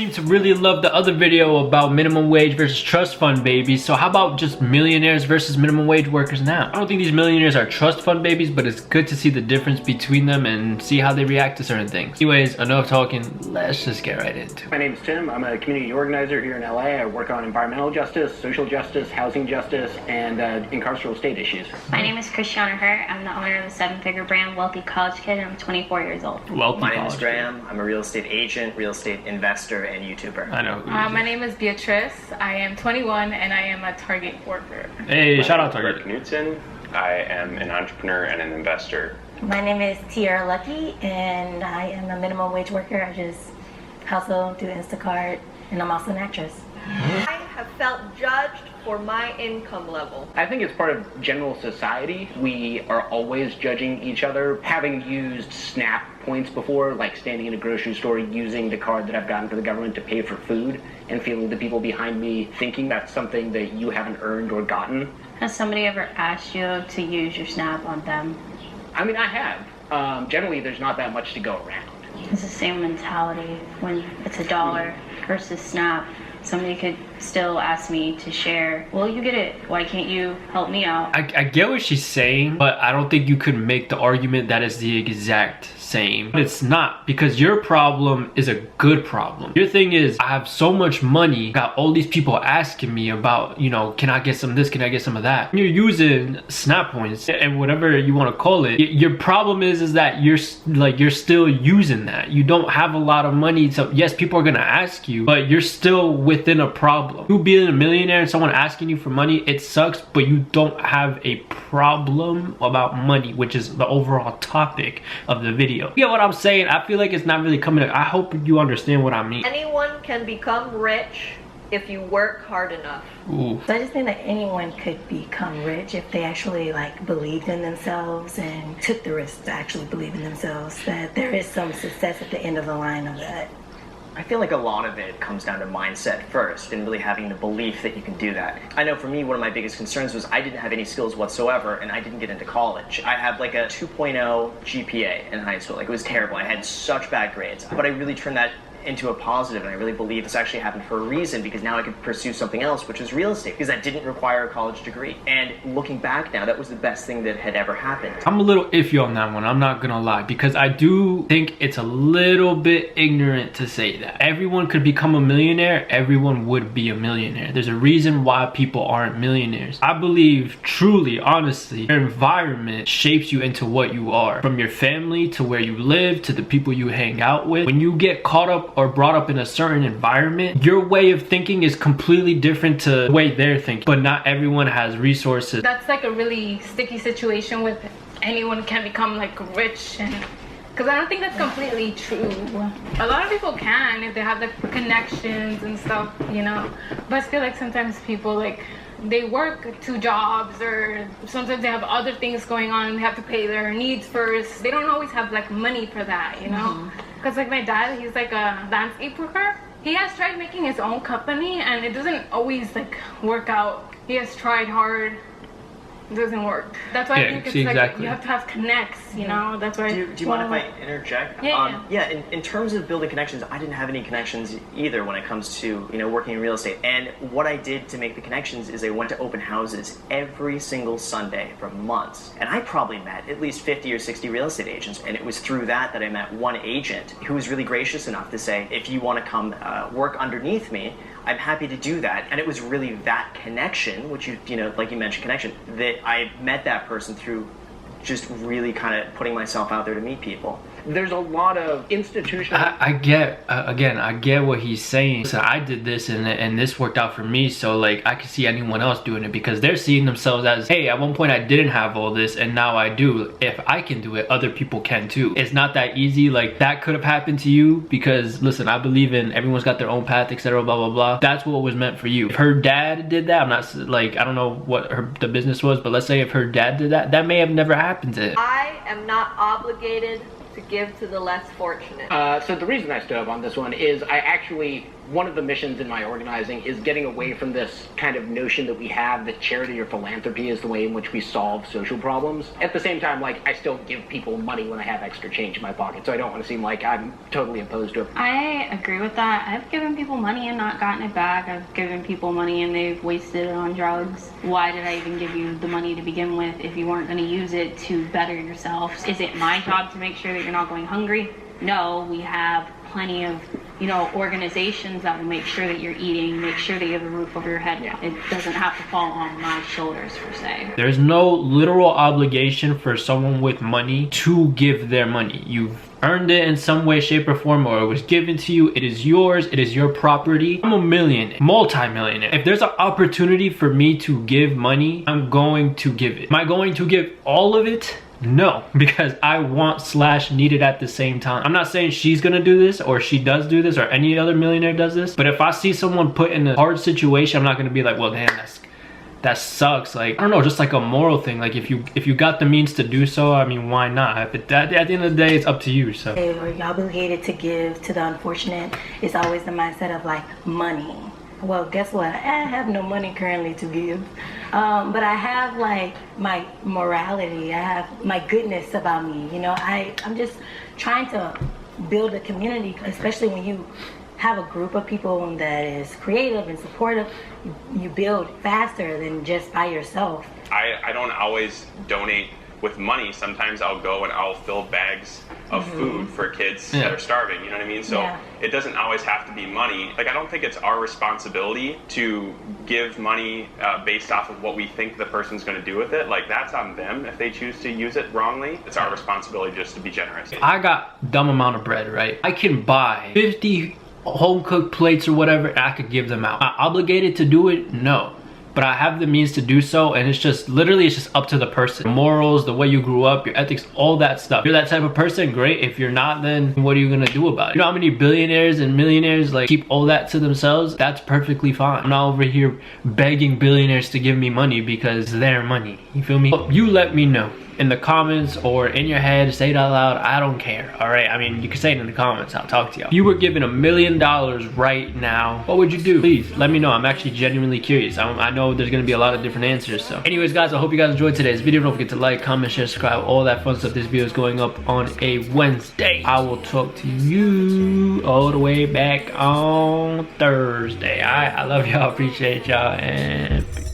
Seem to really love the other video about minimum wage versus trust fund babies, so how about just millionaires versus minimum wage workers now? I don't think these millionaires are trust fund babies, but it's good to see the difference between them and see how they react to certain things. Anyways, enough talking, let's just get right into it. My name is Tim. I'm a community organizer here in LA. I work on environmental justice, social justice, housing justice, and incarceral state issues. My name is Christiana Hurt. I'm the owner of the seven-figure brand Wealthy College Kid, and I'm 24 years old. Wealthy My name is college Graham. I'm a real estate agent, real estate investor, and YouTuber. kid. I know. My name is Beatrice. I am 21 and I am a Target worker. Hey, shout out to Rick Target. Knudsen. I am an entrepreneur and an investor. My name is Tiara Lucky, and I am a minimum wage worker. I just hustle, do Instacart, and I'm also an actress. I have felt judged for my income level. I think it's part of general society. We are always judging each other. Having used SNAP points before, like standing in a grocery store using the card that I've gotten from the government to pay for food and feeling the people behind me thinking that's something that you haven't earned or gotten. Has somebody ever asked you to use your Snap on them? I mean, I have. Generally, there's not that much to go around. It's the same mentality when it's $1 versus Snap. Somebody could still ask me to share. Well, you get it. Why can't you help me out? I get what she's saying, but I don't think you could make the argument that it's the exact same. It's not, because your problem is a good problem. Your thing is, I have so much money, got all these people asking me about, you know, can I get some of this, can I get some of that? You're using Snap points and whatever you want to call it. Your problem is that you're still using that. You don't have a lot of money, so yes, people are gonna ask you, but you're still within a problem. You being a millionaire and someone asking you for money, it sucks, but you don't have a problem about money, which is the overall topic of the video. You get what I'm saying? I feel like it's not really coming. I hope you understand what I mean. Anyone can become rich if you work hard enough. Ooh. So I just think that anyone could become rich if they actually believed in themselves and took the risk to actually believe in themselves, that there is some success at the end of the line of that. I feel like a lot of it comes down to mindset first and really having the belief that you can do that. I know for me, one of my biggest concerns was I didn't have any skills whatsoever and I didn't get into college. I had like a 2.0 GPA in high school. Like, it was terrible. I had such bad grades, but I really turned that into a positive, and I really believe this actually happened for a reason, because now I could pursue something else, which was real estate, because that didn't require a college degree. And looking back now, that was the best thing that had ever happened. I'm a little iffy on that one, I'm not gonna lie, because I do think it's a little bit ignorant to say that. Everyone could become a millionaire, everyone would be a millionaire. There's a reason why people aren't millionaires. I believe, truly, honestly, your environment shapes you into what you are. From your family, to where you live, to the people you hang out with. When you get caught up or brought up in a certain environment, your way of thinking is completely different to the way they're thinking. But not everyone has resources. That's like a really sticky situation with anyone can become rich, and because I don't think that's completely true. A lot of people can if they have the connections and stuff, you know. But I feel like sometimes people they work 2 jobs, or sometimes they have other things going on and they have to pay their needs first. They don't always have money for that, you know. Because my dad, he's a landscape worker. He has tried making his own company and it doesn't always work out. He has tried hard. It doesn't work. That's why I think it's exactly. you have to have connects, you know. That's why. Do you mind if I interject? Yeah. In terms of building connections, I didn't have any connections either when it comes to working in real estate. And what I did to make the connections is I went to open houses every single Sunday for months, and I probably met at least 50 or 60 real estate agents. And it was through that I met one agent who was really gracious enough to say, if you want to come work underneath me, I'm happy to do that. And it was really that connection, which like you mentioned, connection, that I met that person through just really kind of putting myself out there to meet people. There's a lot of institutional... I get, again, I get what he's saying. So I did this and this worked out for me, so I could see anyone else doing it, because they're seeing themselves as, hey, at one point I didn't have all this and now I do. If I can do it, other people can too. It's not that easy. That could have happened to you, because listen, I believe in everyone's got their own path, etc., blah blah blah. That's what was meant for you. If her dad did that, I'm not I don't know what the business was, but let's say if her dad did that, that may have never happened to him. I am not obligated to give to the less fortunate. So the reason I stood up on this one is I actually one of the missions in my organizing is getting away from this kind of notion that we have that charity or philanthropy is the way in which we solve social problems. At the same time, like, I still give people money when I have extra change in my pocket, so I don't want to seem like I'm totally opposed to it. I agree with that. I've given people money and not gotten it back. I've given people money and they've wasted it on drugs. Why did I even give you the money to begin with if you weren't going to use it to better yourself? Is it my job to make sure that you're not going hungry? No, we have plenty of, you know, organizations that will make sure that you're eating, make sure that you have a roof over your head. Yeah. It doesn't have to fall on my shoulders per se. There's no literal obligation for someone with money to give their money. You've earned it in some way, shape, or form, or it was given to you. It is yours. It is your property. I'm a millionaire, multi-millionaire. If there's an opportunity for me to give money, I'm going to give it. Am I going to give all of it? No, because I want / need it at the same time. I'm not saying she's gonna do this or she does do this or any other millionaire does this, but if I see someone put in a hard situation, I'm not gonna be like, well, damn, that sucks. Like, I don't know, just like a moral thing. Like, if you got the means to do so, I mean, why not? But at the end of the day, it's up to you. So, Or you're obligated to give to the unfortunate. It's always the mindset of like money. Well, guess what? I have no money currently to give, but I have like my morality. I have my goodness about me. You know, I'm just trying to build a community, especially when you have a group of people that is creative and supportive. You build faster than just by yourself. I don't always donate with money. Sometimes I'll go and I'll fill bags of food for kids that are starving, you know what I mean? So it doesn't always have to be money. Like, I don't think it's our responsibility to give money based off of what we think the person's going to do with it. Like, that's on them if they choose to use it wrongly. It's our responsibility just to be generous. I got dumb amount of bread, right? I can buy 50 home cooked plates or whatever, and I could give them out. Am I obligated to do it? No. But I have the means to do so, and it's just literally, it's just up to the person. Morals, the way you grew up, your ethics, all that stuff. If you're that type of person, great. If you're not, then what are you gonna do about it? You know how many billionaires and millionaires like keep all that to themselves? That's perfectly fine. I'm not over here begging billionaires to give me money because it's their money. You feel me? You let me know in the comments or in your head, say it out loud. I don't care, all right? I mean, you can say it in the comments, I'll talk to you. If you were given $1 million right now, what would you do? Please let me know. I'm actually genuinely curious. I know there's gonna be a lot of different answers. So anyways, guys, I hope you guys enjoyed today's video. Don't forget to like, comment, share, subscribe, all that fun stuff. This video is going up on a Wednesday. I will talk to you all the way back on Thursday. All right, I love y'all, appreciate y'all, and peace.